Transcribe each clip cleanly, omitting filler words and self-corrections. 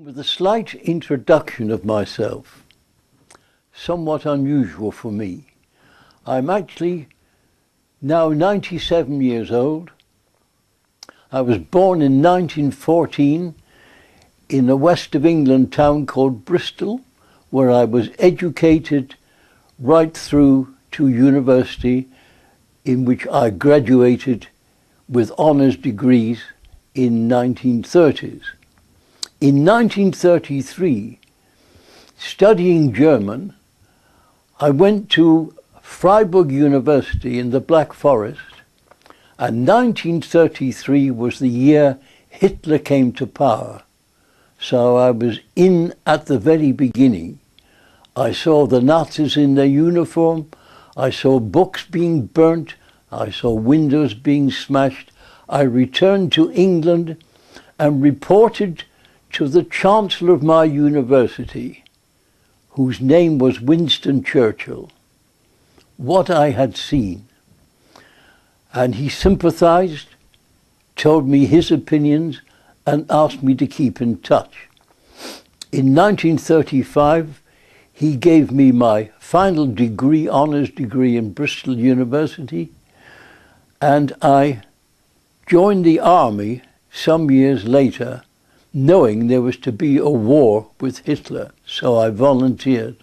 With a slight introduction of myself, somewhat unusual for me. I'm actually now 97 years old. I was born in 1914 in the west of England town called Bristol, where I was educated right through to university, in which I graduated with honours degrees in 1930s. In 1933, studying German, I went to Freiburg University in the Black Forest, and 1933 was the year Hitler came to power. So I was in at the very beginning. I saw the Nazis in their uniform, I saw books being burnt, I saw windows being smashed. I returned to England and reported to the Chancellor of my university, whose name was Winston Churchill, what I had seen. And he sympathized, told me his opinions, and asked me to keep in touch. In 1935, he gave me my final degree, honours degree in Bristol University, and I joined the army some years later, knowing there was to be a war with Hitler, so I volunteered.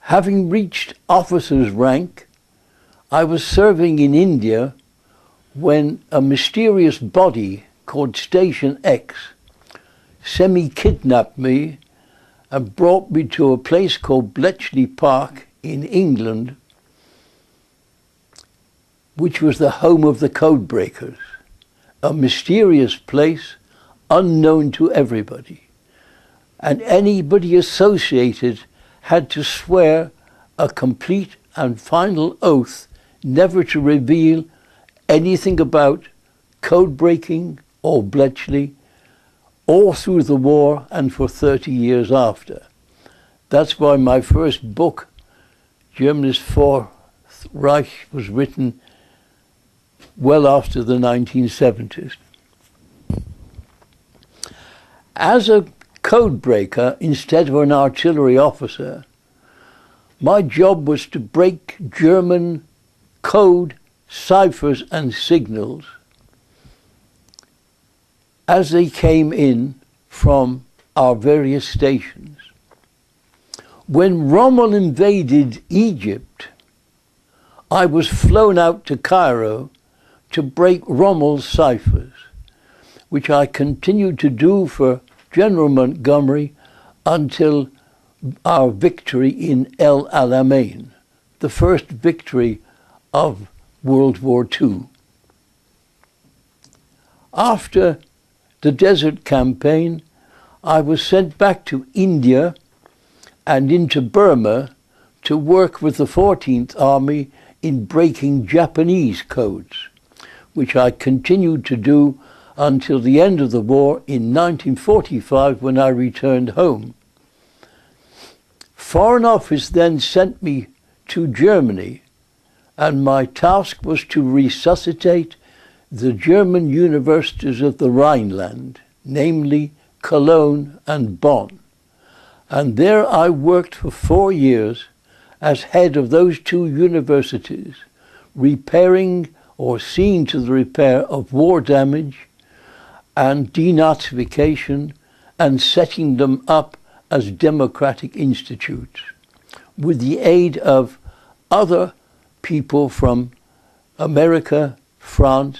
Having reached officer's rank, I was serving in India when a mysterious body called Station X semi-kidnapped me and brought me to a place called Bletchley Park in England, which was the home of the Codebreakers. A mysterious place unknown to everybody. And anybody associated had to swear a complete and final oath never to reveal anything about code breaking or Bletchley, all through the war and for 30 years after. That's why my first book, Germany's Fourth Reich, was written well after the 1970s. As a code breaker instead of an artillery officer, my job was to break German code, ciphers and signals as they came in from our various stations. When Rommel invaded Egypt, I was flown out to Cairo to break Rommel's ciphers, which I continued to do for General Montgomery until our victory in El Alamein, the first victory of World War II. After the Desert Campaign, I was sent back to India and into Burma to work with the 14th Army in breaking Japanese codes, which I continued to do until the end of the war in 1945 when I returned home. Foreign Office then sent me to Germany, and my task was to resuscitate the German universities of the Rhineland, namely Cologne and Bonn. And there I worked for 4 years as head of those two universities, repairing or seeing to the repair of war damage and denazification and setting them up as democratic institutes with the aid of other people from America, France,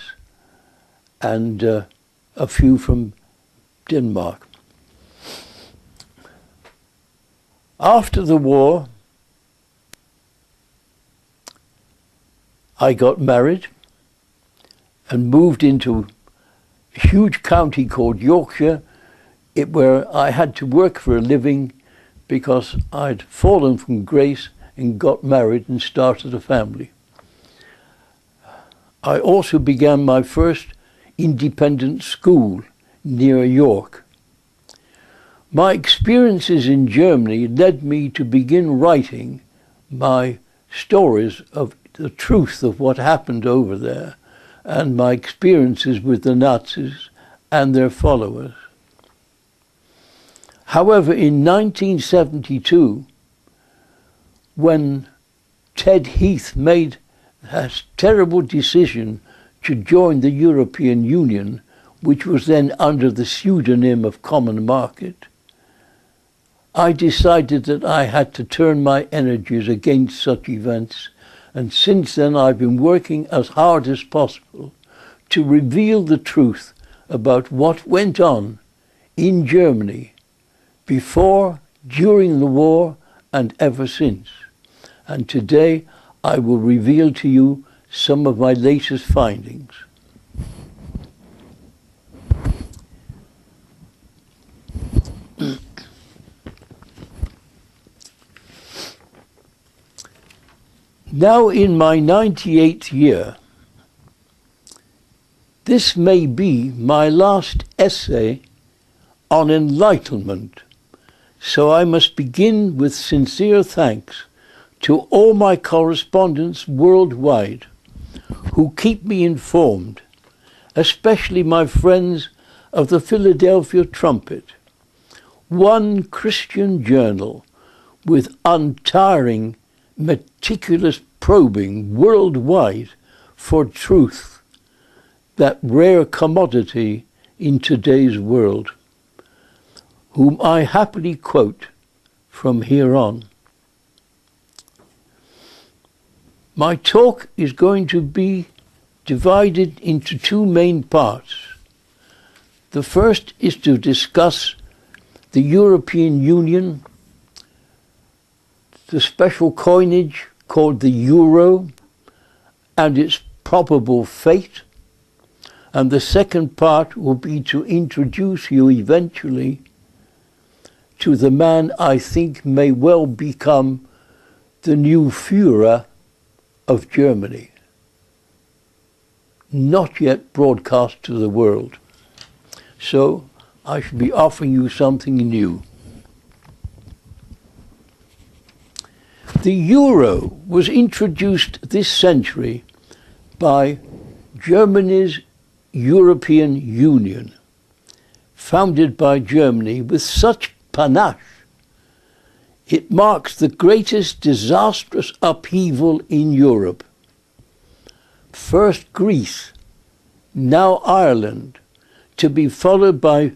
and a few from Denmark. After the war, I got married and moved into a huge county called Yorkshire, where I had to work for a living because I'd fallen from grace and got married and started a family. I also began my first independent school near York. My experiences in Germany led me to begin writing my stories of the truth of what happened over there and my experiences with the Nazis and their followers. However, in 1972, when Ted Heath made a terrible decision to join the European Union, which was then under the pseudonym of Common Market, I decided that I had to turn my energies against such events, and since then I've been working as hard as possible to reveal the truth about what went on in Germany before, during the war, and ever since. And today I will reveal to you some of my latest findings. Now in my 98th year, this may be my last essay on enlightenment, so I must begin with sincere thanks to all my correspondents worldwide who keep me informed, especially my friends of the Philadelphia Trumpet, one Christian journal with untiring, meticulous probing worldwide for truth, that rare commodity in today's world, whom I happily quote from here on. My talk is going to be divided into two main parts. The first is to discuss the European Union, the special coinage called the euro, and its probable fate. And the second part will be to introduce you eventually to the man I think may well become the new Fuhrer of Germany, not yet broadcast to the world. So I should be offering you something new. The euro was introduced this century by Germany's European Union, founded by Germany with such panache. It marks the greatest disastrous upheaval in Europe. First Greece, now Ireland, to be followed by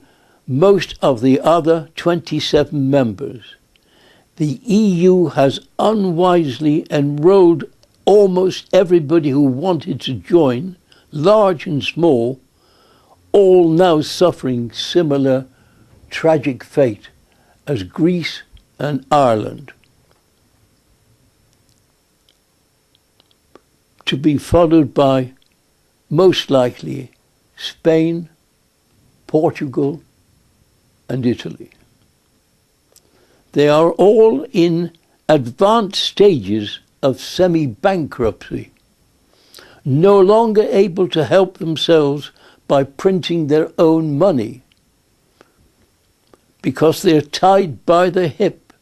most of the other 27 members. The EU has unwisely enrolled almost everybody who wanted to join, large and small, all now suffering similar tragic fate as Greece and Ireland, to be followed by, most likely, Spain, Portugal, and Italy. They are all in advanced stages of semi-bankruptcy, no longer able to help themselves by printing their own money, because they're tied by the hip,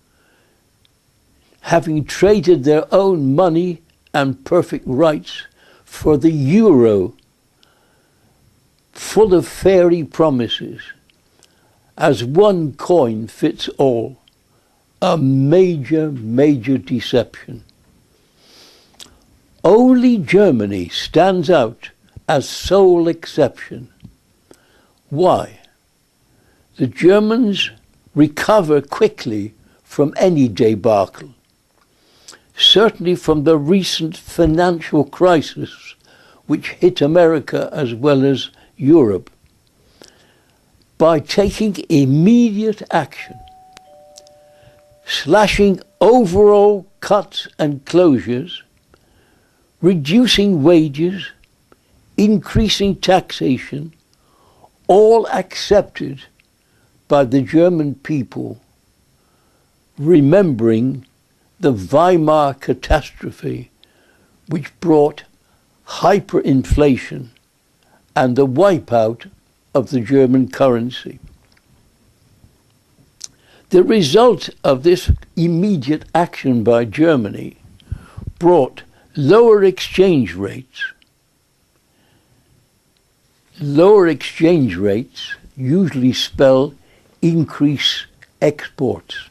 having traded their own money and perfect rights for the euro, full of fairy promises, as one coin fits all. A major, major deception. Only Germany stands out as sole exception. Why? The Germans recover quickly from any debacle, certainly from the recent financial crisis which hit America as well as Europe, by taking immediate action, slashing overall cuts and closures, reducing wages, increasing taxation, all accepted by the German people, remembering the Weimar catastrophe which brought hyperinflation and the wipeout of the German currency. The result of this immediate action by Germany brought lower exchange rates, Lower exchange rates usually spell increased exports.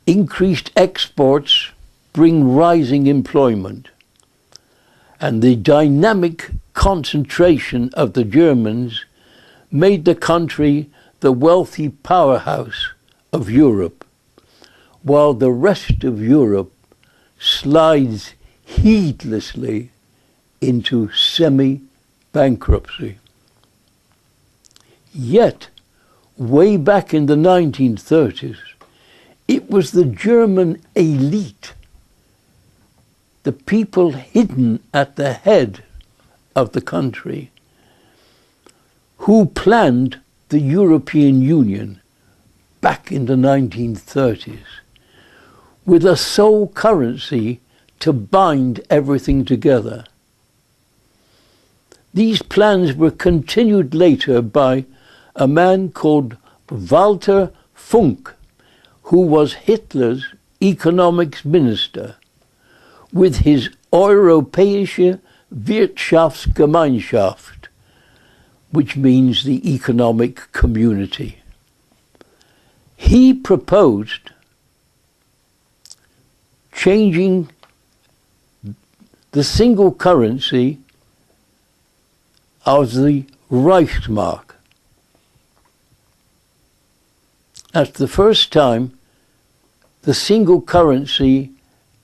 Increased exports bring rising employment, and the dynamic concentration of the Germans made the country the wealthy powerhouse of Europe, while the rest of Europe slides heedlessly into semi-bankruptcy. Yet, way back in the 1930s, it was the German elite, the people hidden at the head of the country, who planned the European Union back in the 1930s with a sole currency to bind everything together. These plans were continued later by a man called Walter Funk, who was Hitler's economics minister, with his Europäische Wirtschaftsgemeinschaft, which means the economic community. He proposed changing the single currency of the Reichsmark. That's the first time the single currency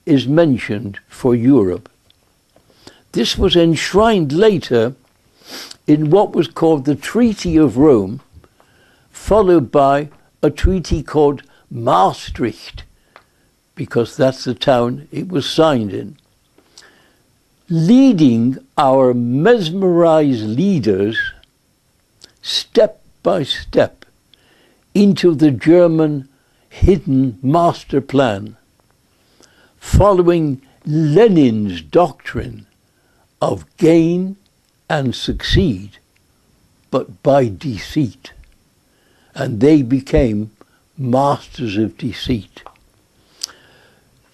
is mentioned for Europe. This was enshrined later in what was called the Treaty of Rome, followed by a treaty called Maastricht, because that's the town it was signed in, leading our mesmerized leaders step by step into the German hidden master plan, following Lenin's doctrine of gain and succeed, but by deceit. And they became masters of deceit,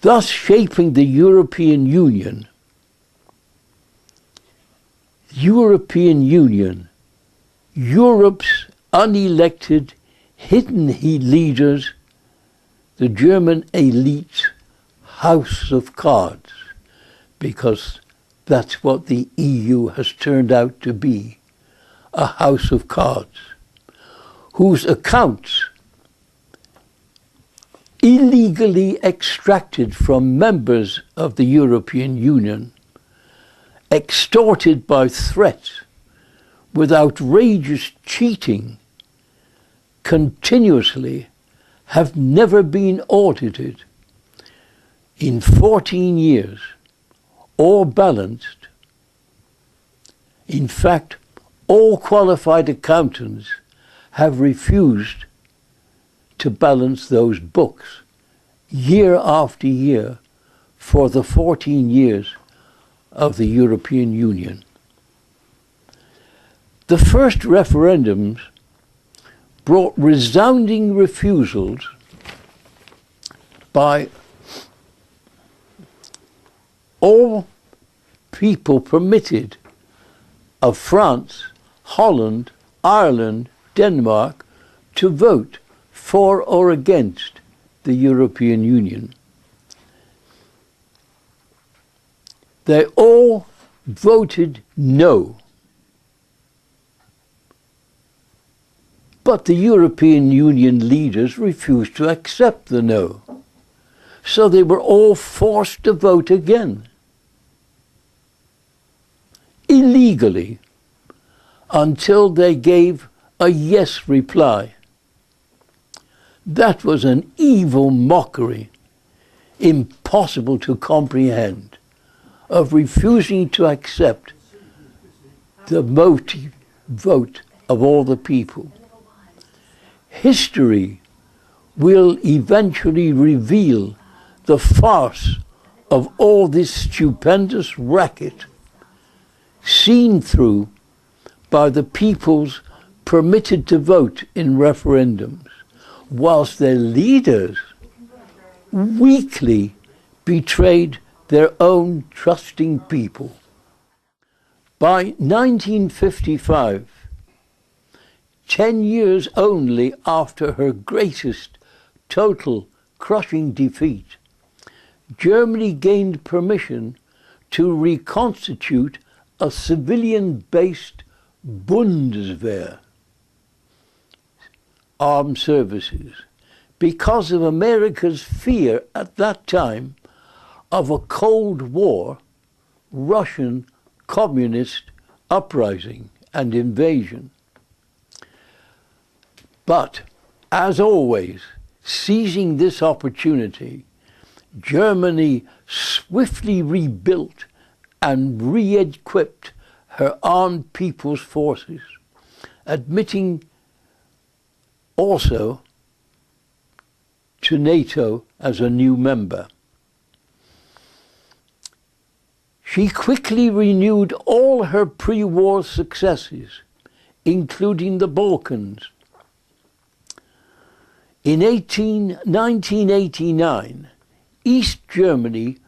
thus shaping the European Union. Europe's unelected, hidden leaders, the German elite's house of cards, because that's what the EU has turned out to be, a house of cards, whose accounts, illegally extracted from members of the European Union, extorted by threats, with outrageous cheating, continuously have never been audited. In 14 years, all balanced. In fact, all qualified accountants have refused to balance those books year after year for the 14 years of the European Union. The first referendums brought resounding refusals by all people permitted of France, Holland, Ireland, Denmark to vote for or against the European Union. They all voted no. But the European Union leaders refused to accept the no. So they were all forced to vote again, illegally, until they gave a yes reply. That was an evil mockery, impossible to comprehend, of refusing to accept the vote of all the people. History will eventually reveal the farce of all this stupendous racket, seen through by the peoples permitted to vote in referendums, whilst their leaders weakly betrayed their own trusting people. By 1955, 10 years only after her greatest total crushing defeat, Germany gained permission to reconstitute a civilian-based Bundeswehr, armed services, because of America's fear at that time of a Cold War Russian communist uprising and invasion. But, as always, seizing this opportunity, Germany swiftly rebuilt and re-equipped her armed people's forces, admitting also to NATO as a new member. She quickly renewed all her pre-war successes, including the Balkans. In 1989, East Germany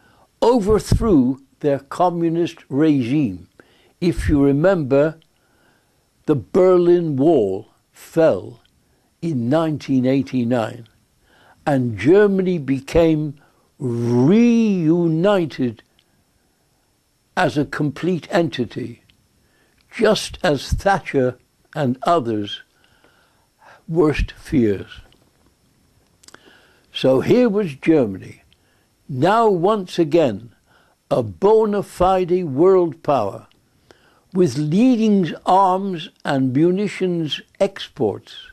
overthrew their communist regime. If you remember, the Berlin Wall fell in 1989, and Germany became reunited as a complete entity, just as Thatcher and others' worst fears. So here was Germany, now once again a bona fide world power, with leading arms and munitions exports,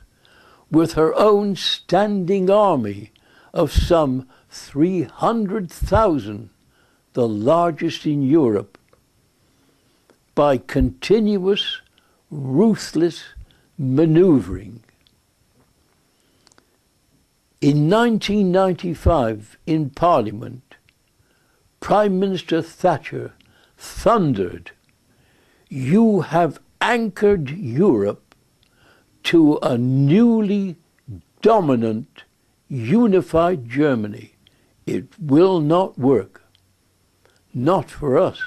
with her own standing army of some 300,000, the largest in Europe, by continuous, ruthless manoeuvring. In 1995, in Parliament, Prime Minister Thatcher thundered, "You have anchored Europe to a newly dominant, unified Germany. It will not work. Not for us,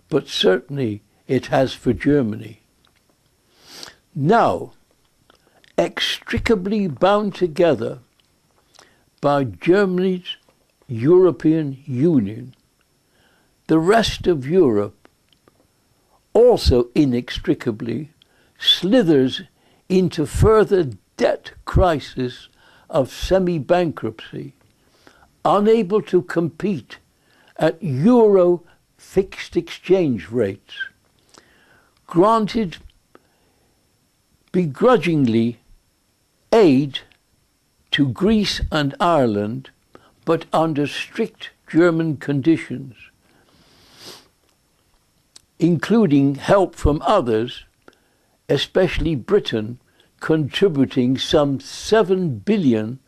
but certainly it has for Germany." Now, inextricably bound together by Germany's European Union, the rest of Europe also inextricably slithers into further debt crisis of semi-bankruptcy, unable to compete at euro fixed exchange rates, granted begrudgingly aid to Greece and Ireland, but under strict German conditions, including help from others, especially Britain, contributing some 7 billion,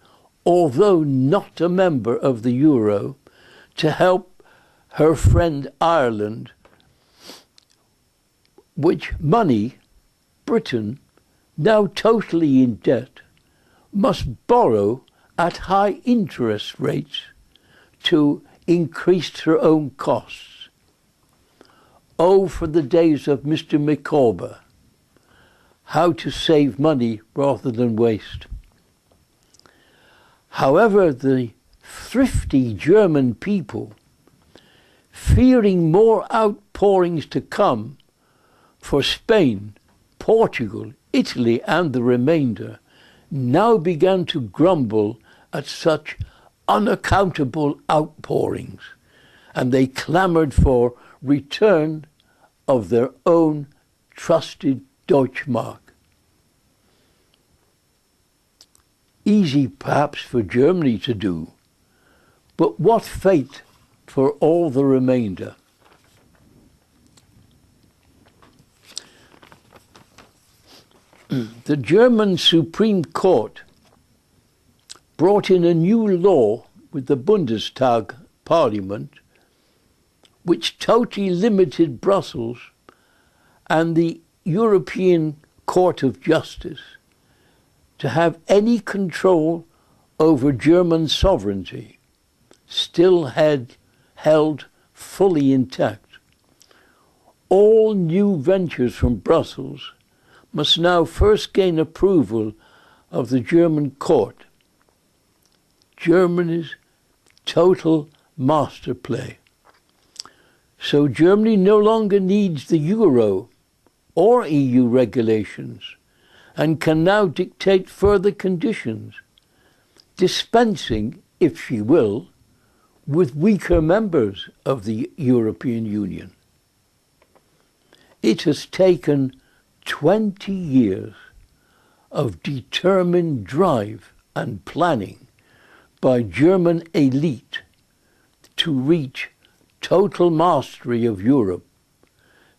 although not a member of the euro, to help her friend Ireland, which money Britain, now totally in debt, must borrow at high interest rates to increase her own costs. Oh, for the days of Mr. Micawber, how to save money rather than waste. However, the thrifty German people, fearing more outpourings to come for Spain, Portugal, Italy and the remainder, now began to grumble at such unaccountable outpourings, and they clamoured for return of their own trusted Deutschmark. Easy perhaps for Germany to do, but what fate for all the remainder? The German Supreme Court brought in a new law with the Bundestag Parliament, which totally limited Brussels and the European Court of Justice to have any control over German sovereignty, still held fully intact. all new ventures from Brussels must now first gain approval of the German court. Germany's total master play. So Germany no longer needs the euro or EU regulations and can now dictate further conditions, dispensing, if she will, with weaker members of the European Union. It has taken 20 years of determined drive and planning by German elite to reach total mastery of Europe,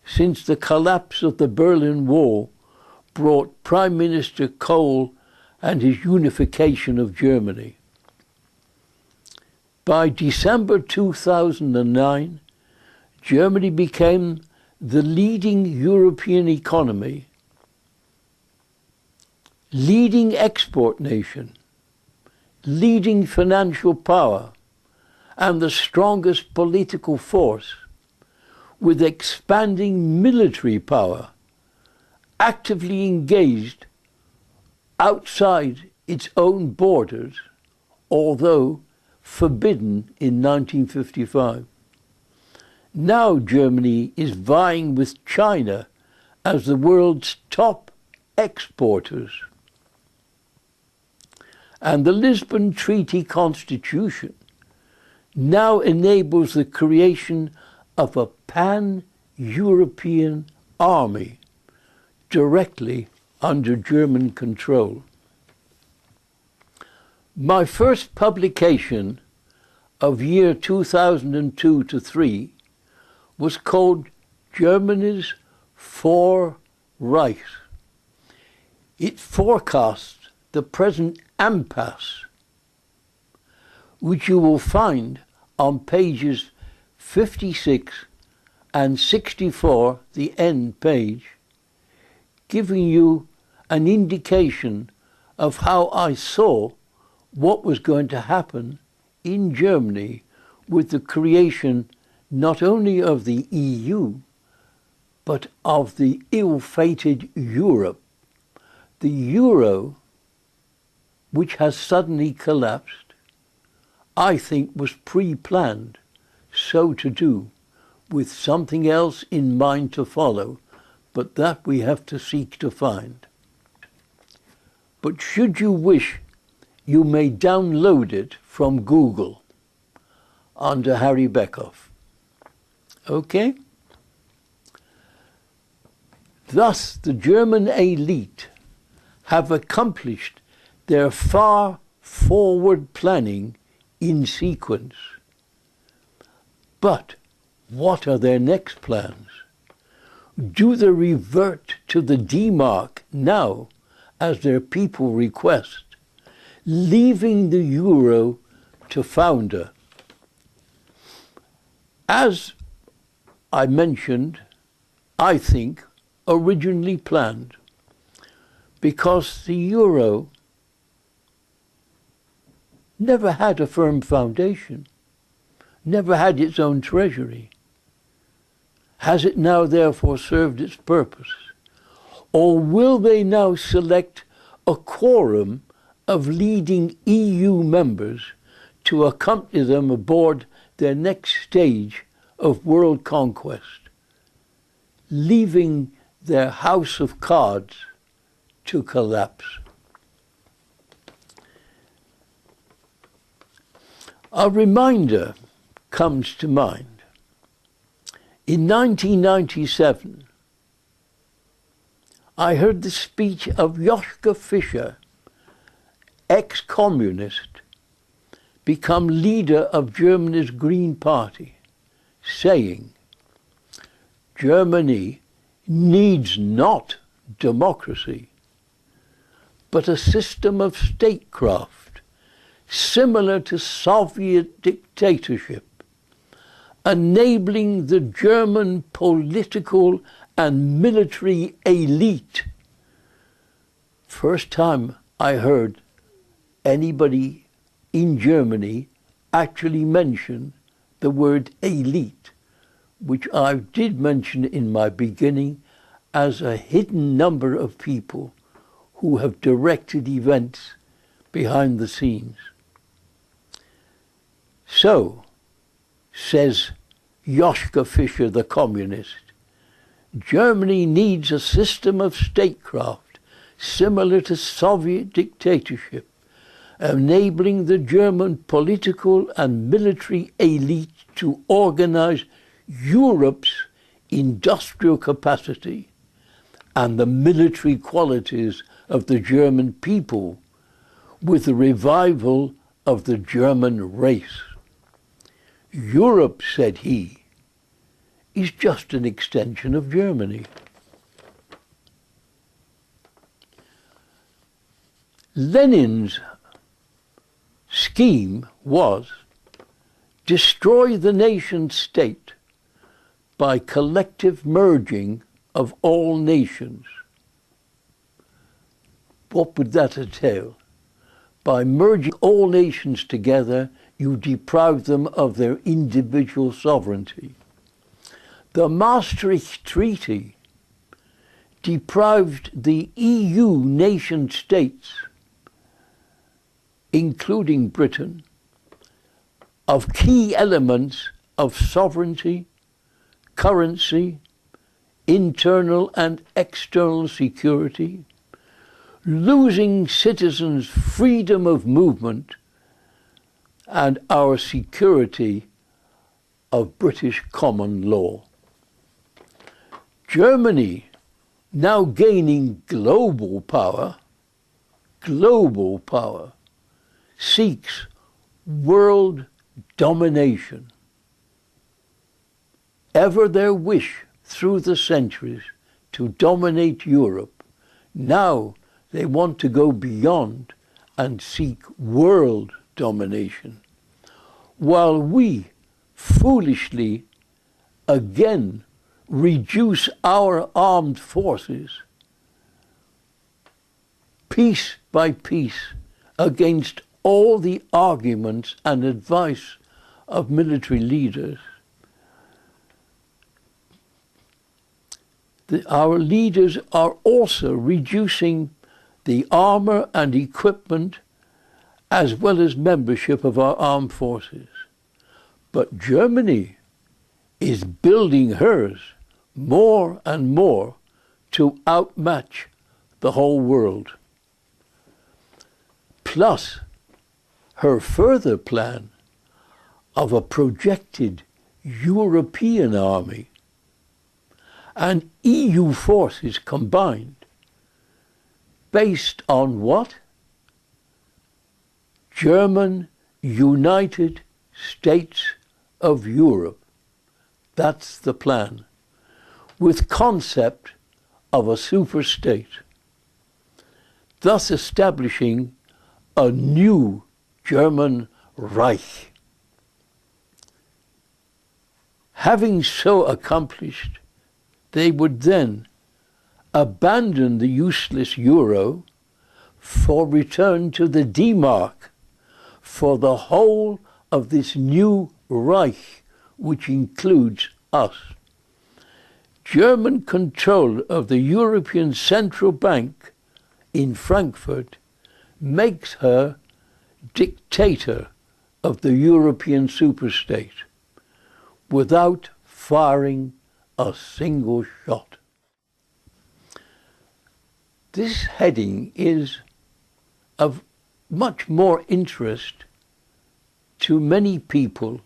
since the collapse of the Berlin Wall brought Prime Minister Kohl and his unification of Germany. By December 2009, Germany became the leading European economy, leading export nation, leading financial power, and the strongest political force, with expanding military power, actively engaged outside its own borders, although forbidden in 1955. Now Germany is vying with China as the world's top exporters. And the Lisbon Treaty Constitution now enables the creation of a pan-European army directly under German control. My first publication of year 2002 to 3 was called Germany's Four Reichs. It forecasts the present impasse, which you will find on pages 56 and 64, the end page, giving you an indication of how I saw what was going to happen in Germany with the creation not only of the EU, but of the ill-fated Europe. The euro, which has suddenly collapsed, I think was pre-planned so to do, with something else in mind to follow, but that we have to seek to find. But should you wish, you may download it from Google under Harry Beckhough. Okay? Thus, the German elite have accomplished their far forward planning in sequence. But what are their next plans? Do they revert to the D-Mark now, as their people request, leaving the euro to founder? As I mentioned, I think, originally planned, because the euro never had a firm foundation, never had its own treasury. Has it now therefore served its purpose? Or will they now select a quorum of leading EU members to accompany them aboard their next stage of world conquest, leaving their house of cards to collapse? A reminder comes to mind. In 1997, I heard the speech of Joschka Fischer, ex-communist, become leader of Germany's Green Party, saying, "Germany needs not democracy, but a system of statecraft similar to Soviet dictatorship, enabling the German political and military elite." First time I heard anybody in Germany actually mention the word elite which I did mention in my beginning as a hidden number of people who have directed events behind the scenes. So, says Joschka Fischer, the communist, Germany needs a system of statecraft similar to Soviet dictatorship, enabling the German political and military elite to organize Europe's industrial capacity and the military qualities of the German people with the revival of the German race. Europe, said he, is just an extension of Germany. Lenin's scheme was destroy the nation state by collective merging of all nations. What would that entail? By merging all nations together, you deprive them of their individual sovereignty. The Maastricht Treaty deprived the EU nation states, including Britain, of key elements of sovereignty, currency, internal and external security, losing citizens' freedom of movement and our security of British common law. Germany, now gaining global power, seeks world domination. Ever their wish through the centuries to dominate Europe, now they want to go beyond and seek world domination, while we foolishly again reduce our armed forces piece by piece against all the arguments and advice of military leaders. Our leaders are also reducing the armor and equipment as well as membership of our armed forces. But Germany is building hers more and more to outmatch the whole world. Plus, her further plan of a projected European army and EU forces combined, based on what? German United States of Europe. That's the plan, with concept of a super-state, thus establishing a new German Reich. Having so accomplished, they would then abandon the useless euro for return to the D-mark for the whole of this new Reich, which includes us. German control of the European Central Bank in Frankfurt makes her dictator of the European superstate without firing a single shot. This heading is of much more interest to many people,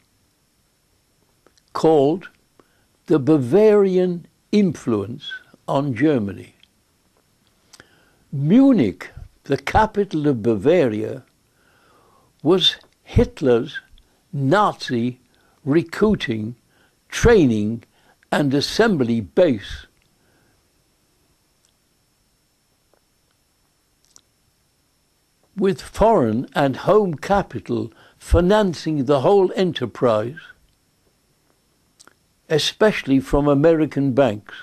called the Bavarian influence on Germany. Munich, the capital of Bavaria, was Hitler's Nazi recruiting, training, and assembly base. With foreign and home capital financing the whole enterprise, especially from American banks.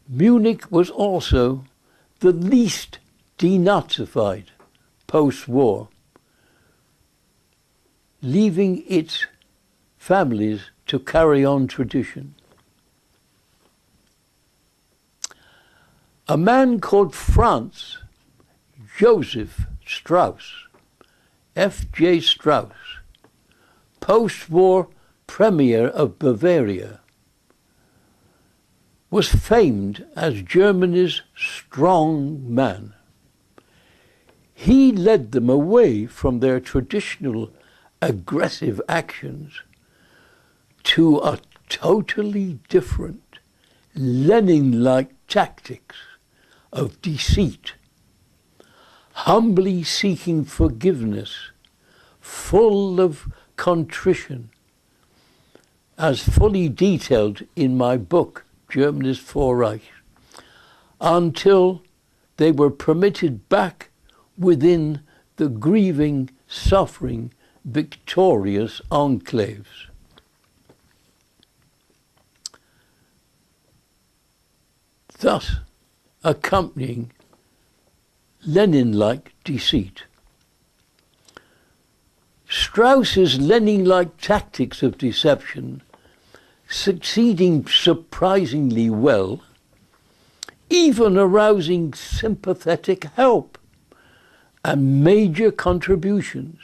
Munich was also the least denazified post-war, leaving its families to carry on tradition. A man called Franz Joseph Strauss, F.J. Strauss, post-war Premier of Bavaria, was famed as Germany's strong man. He led them away from their traditional aggressive actions to a totally different, Lenin-like tactics of deceit, humbly seeking forgiveness, full of contrition, as fully detailed in my book, Germany's Four Reich, until they were permitted back within the grieving, suffering, victorious enclaves. Thus accompanying Lenin-like deceit. Strauss's Lenin-like tactics of deception, succeeding surprisingly well, even arousing sympathetic help and major contributions,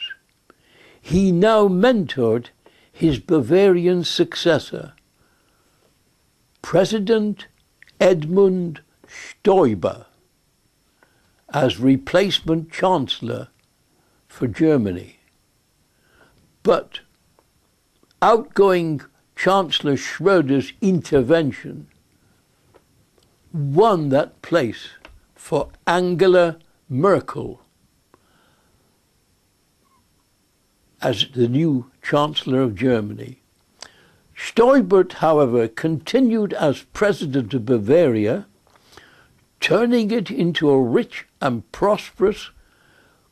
he now mentored his Bavarian successor, President Edmund Stoiber, as replacement Chancellor for Germany. But outgoing Chancellor Schröder's intervention won that place for Angela Merkel as the new Chancellor of Germany. Stoiber, however, continued as President of Bavaria, turning it into a rich and prosperous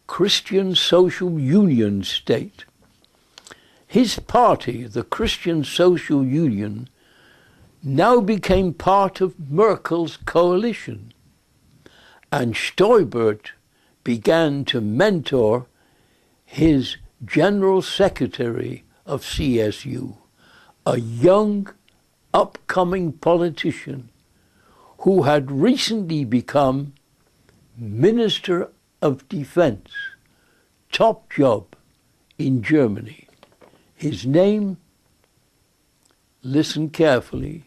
Christian social union state. His party, the Christian Social Union, now became part of Merkel's coalition, and Stoiber began to mentor his General Secretary of CSU, a young, upcoming politician who had recently become Minister of Defense, top job in Germany. His name, listen carefully,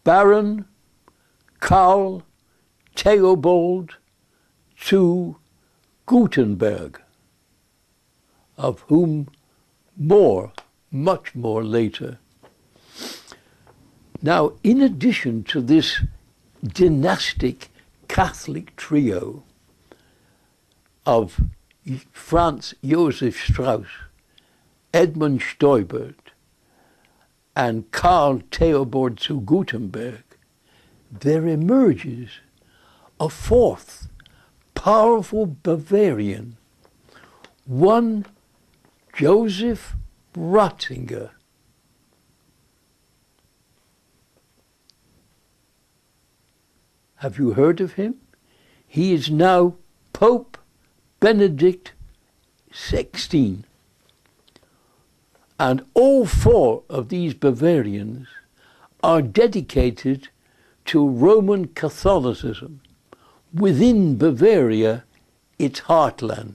Baron Karl Theobald zu Gutenberg, of whom much more later. Now, in addition to this dynastic Catholic trio of Franz Josef Strauss, Edmund Stoiber, and Karl Theobald zu Gutenberg, there emerges a fourth powerful Bavarian, one Joseph Ratzinger. Have you heard of him? He is now Pope Benedict XVI. And all four of these Bavarians are dedicated to Roman Catholicism within Bavaria, its heartland.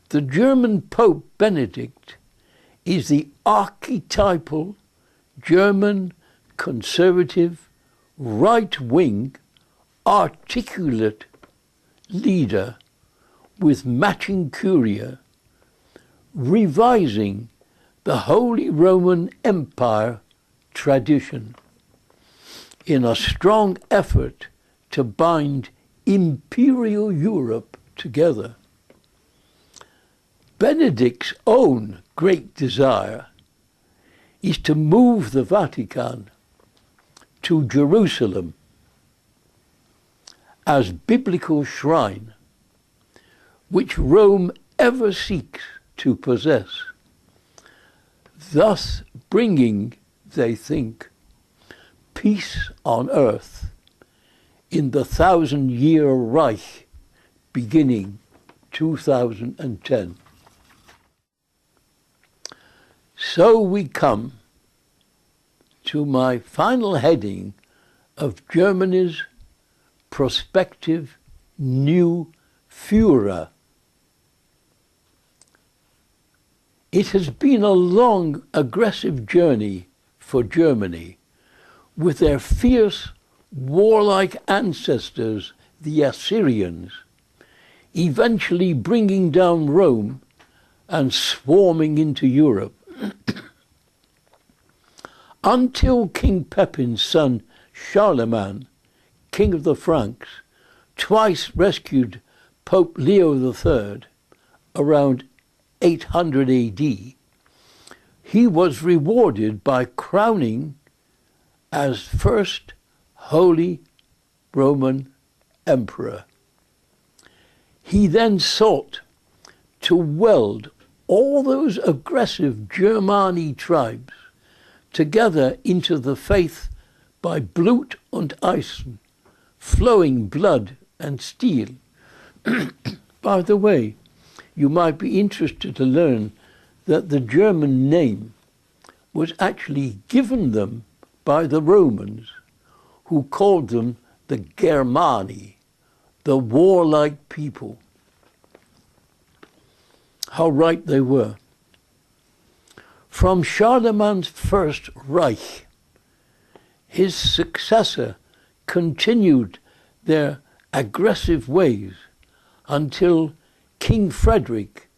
The German Pope Benedict is the archetypal German conservative, right-wing, articulate leader with matching curia, revising the Holy Roman Empire tradition in a strong effort to bind imperial Europe together. Benedict's own great desire is to move the Vatican to Jerusalem as biblical shrine, which Rome ever seeks to possess, thus bringing, they think, peace on earth in the 1,000-year Reich beginning 2010. So we come to my final heading of Germany's prospective new Fuhrer. It has been a long, aggressive journey for Germany, with their fierce, warlike ancestors, the Assyrians, eventually bringing down Rome and swarming into Europe. Until King Pepin's son Charlemagne, king of the Franks, twice rescued Pope Leo III around 800 AD, he was rewarded by crowning as first Holy Roman Emperor. He then sought to weld all those aggressive Germani tribes together into the faith by Blut und Eisen, flowing blood and steel. By the way, you might be interested to learn that the German name was actually given them by the Romans, who called them the Germani, the warlike people. How right they were. From Charlemagne's First Reich, his successor continued their aggressive ways until King Frederick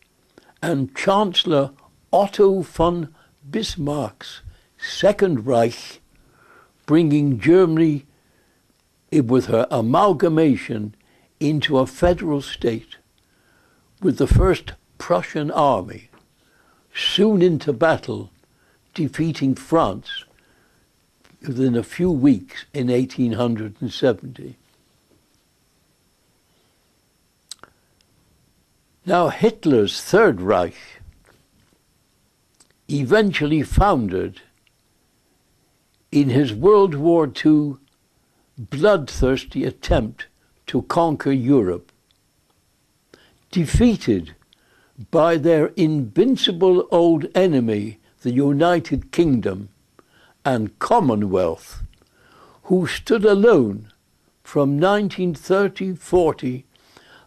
and Chancellor Otto von Bismarck's Second Reich, bringing Germany with her amalgamation into a federal state, with the First Prussian Army soon into battle, defeating France within a few weeks in 1870. Now Hitler's Third Reich, eventually founded in his World War II bloodthirsty attempt to conquer Europe, defeated by their invincible old enemy, the United Kingdom and Commonwealth, who stood alone from 1930-40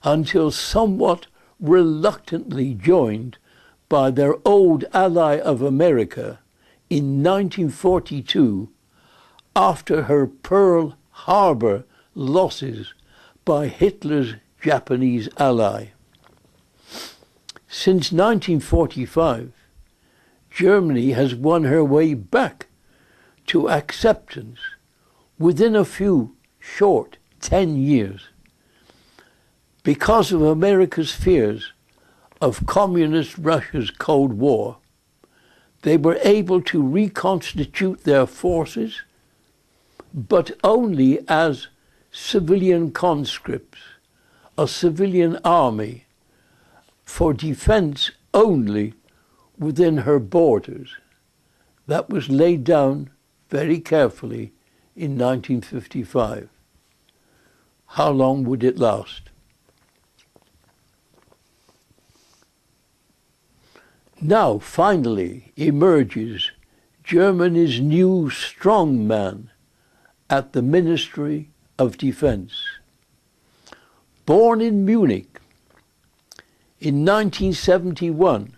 until somewhat reluctantly joined by their old ally of America in 1942 after her Pearl Harbor losses by Hitler's Japanese ally. Since 1945, Germany has won her way back to acceptance within a few short 10 years. Because of America's fears of communist Russia's Cold War, they were able to reconstitute their forces, but only as civilian conscripts, a civilian army, for defense only within her borders. That was laid down very carefully in 1955. How long would it last? Now, finally, emerges Germany's new strongman at the Ministry of Defense. Born in Munich in 1971,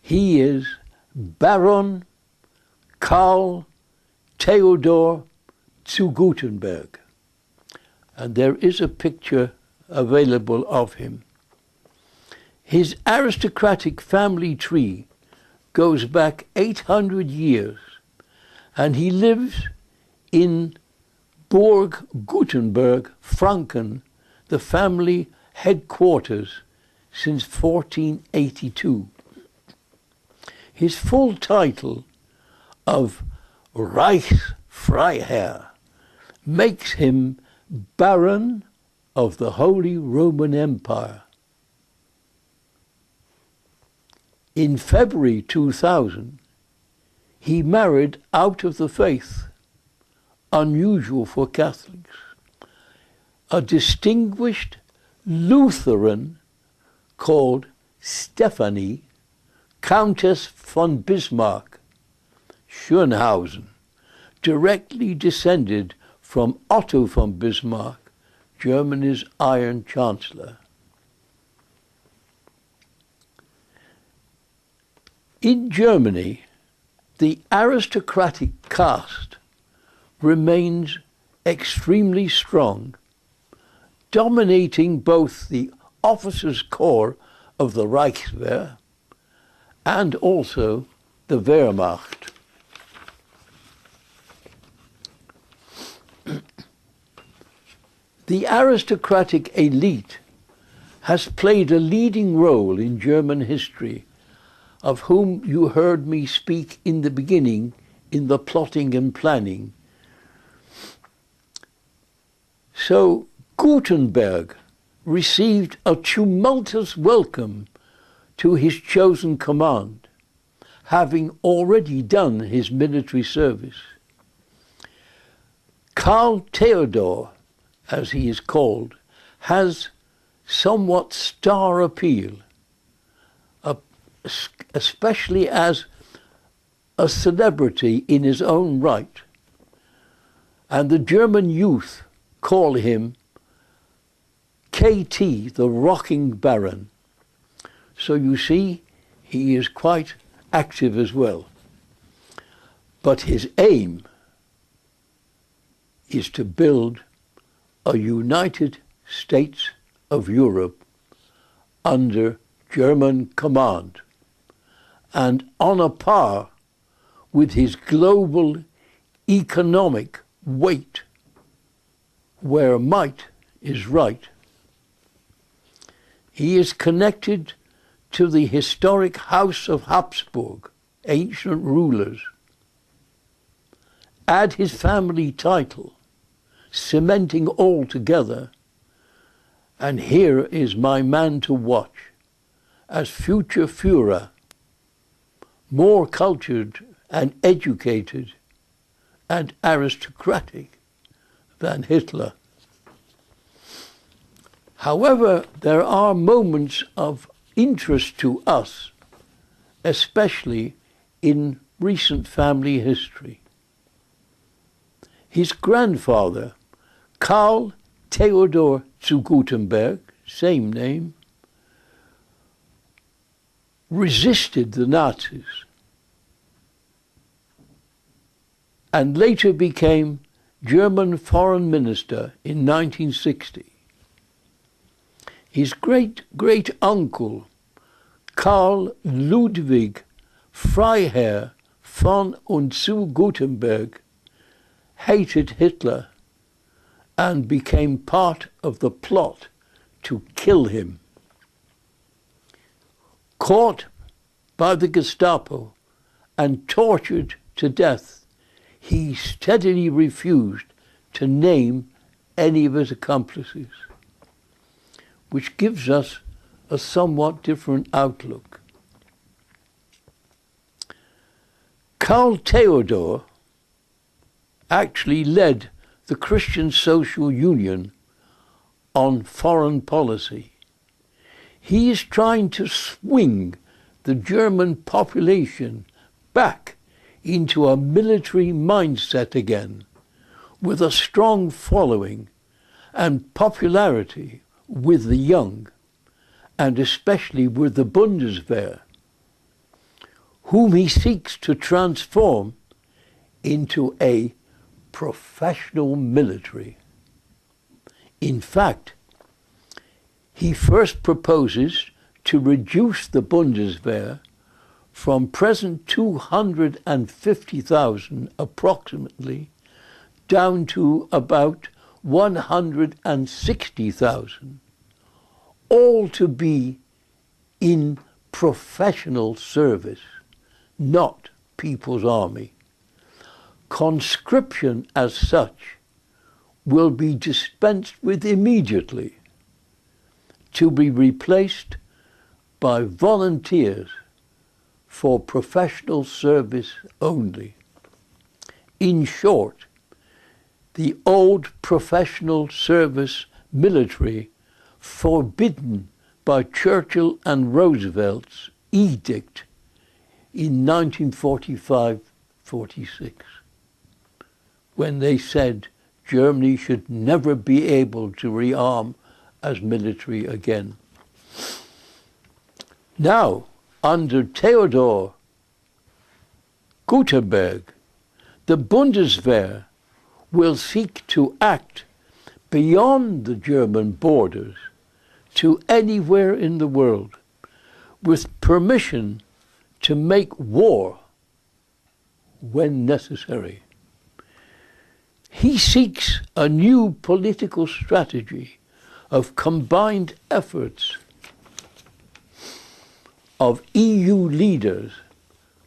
he is Baron Karl Theodor zu Guttenberg, and there is a picture available of him. His aristocratic family tree goes back 800 years, and he lives in Burg Gutenberg, Franken, the family headquarters, since 1482. His full title of Reichsfreiherr makes him Baron of the Holy Roman Empire. In February 2000, he married out of the faith, unusual for Catholics, a distinguished Lutheran called Stephanie, Countess von Bismarck, Schönhausen, directly descended from Otto von Bismarck, Germany's Iron Chancellor. In Germany, the aristocratic caste remains extremely strong, dominating both the officers' corps of the Reichswehr and also the Wehrmacht. The aristocratic elite has played a leading role in German history, of whom you heard me speak in the beginning in the plotting and planning. So Gutenberg received a tumultuous welcome to his chosen command, having already done his military service. Karl Theodor, as he is called, has somewhat star appeal, especially as a celebrity in his own right. And the German youth call him KT, the Rocking Baron. So you see, he is quite active as well. But his aim is to build a United States of Europe under German command and on a par with his global economic weight, where might is right. He is connected to the historic House of Habsburg, ancient rulers. Add his family title, cementing all together, and here is my man to watch as future Fuhrer, more cultured and educated and aristocratic than Hitler. However, there are moments of interest to us, especially in recent family history. His grandfather, Karl Theodor zu Gutenberg, same name, resisted the Nazis and later became German foreign minister in 1960. His great-great-uncle, Karl Ludwig Freiherr von und zu Gutenberg, hated Hitler and became part of the plot to kill him. Caught by the Gestapo and tortured to death, he steadily refused to name any of his accomplices, which gives us a somewhat different outlook. Karl Theodor actually led the Christian Social Union on foreign policy. He is trying to swing the German population back into a military mindset again, with a strong following and popularity with the young, and especially with the Bundeswehr, whom he seeks to transform into a professional military. In fact, he first proposes to reduce the Bundeswehr from present 250,000 approximately down to about 160,000, all to be in professional service, not people's army. Conscription as such will be dispensed with immediately, to be replaced by volunteers for professional service only. In short, the old professional service military, forbidden by Churchill and Roosevelt's edict in 1945-46, when they said Germany should never be able to rearm as military again. Now, under Theodor Gutenberg, the Bundeswehr will seek to act beyond the German borders to anywhere in the world, with permission to make war when necessary. He seeks a new political strategy of combined efforts of EU leaders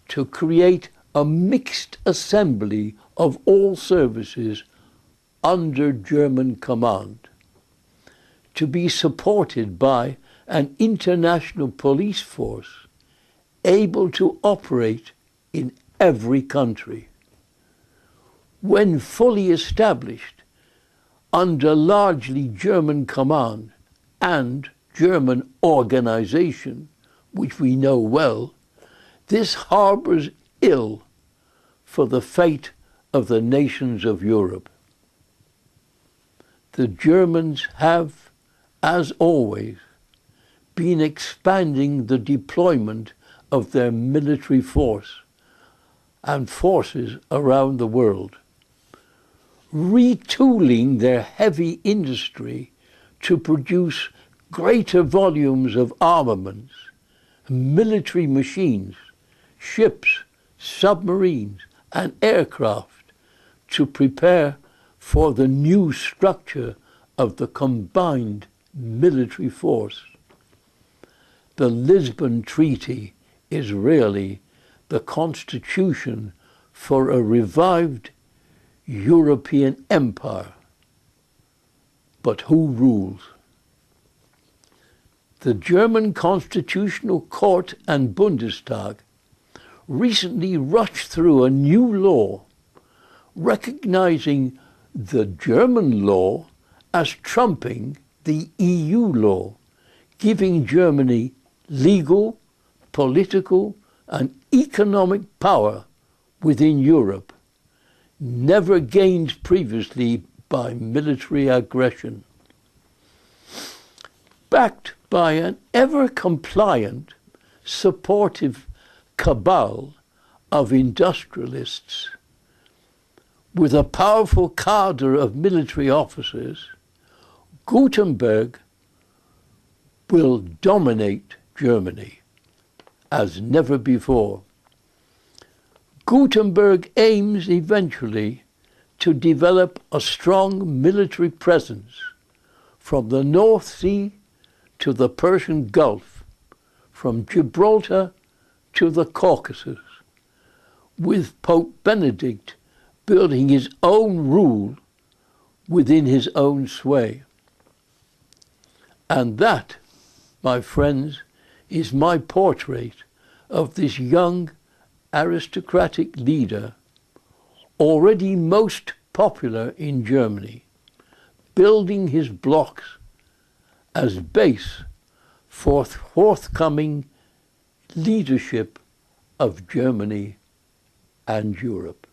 to create a mixed assembly of all services under German command, to be supported by an international police force able to operate in every country. When fully established under largely German command and German organization, which we know well, this harbors ill for the fate of the nations of Europe. The Germans have, as always, been expanding the deployment of their military force and forces around the world, retooling their heavy industry to produce greater volumes of armaments, military machines, ships, submarines, and aircraft to prepare for the new structure of the combined military force. The Lisbon Treaty is really the constitution for a revived European empire. But who rules? The German Constitutional Court and Bundestag recently rushed through a new law recognizing the German law as trumping the EU law, giving Germany legal, political, and economic power within Europe, never gained previously by military aggression. Backed by an ever-compliant, supportive cabal of industrialists, with a powerful cadre of military officers, Gutenberg will dominate Germany as never before. Gutenberg aims eventually to develop a strong military presence from the North Sea to the Persian Gulf, from Gibraltar to the Caucasus, with Pope Benedict building his own rule within his own sway. And that, my friends, is my portrait of this young aristocratic leader, already most popular in Germany, building his blocks as base for forthcoming leadership of Germany and Europe.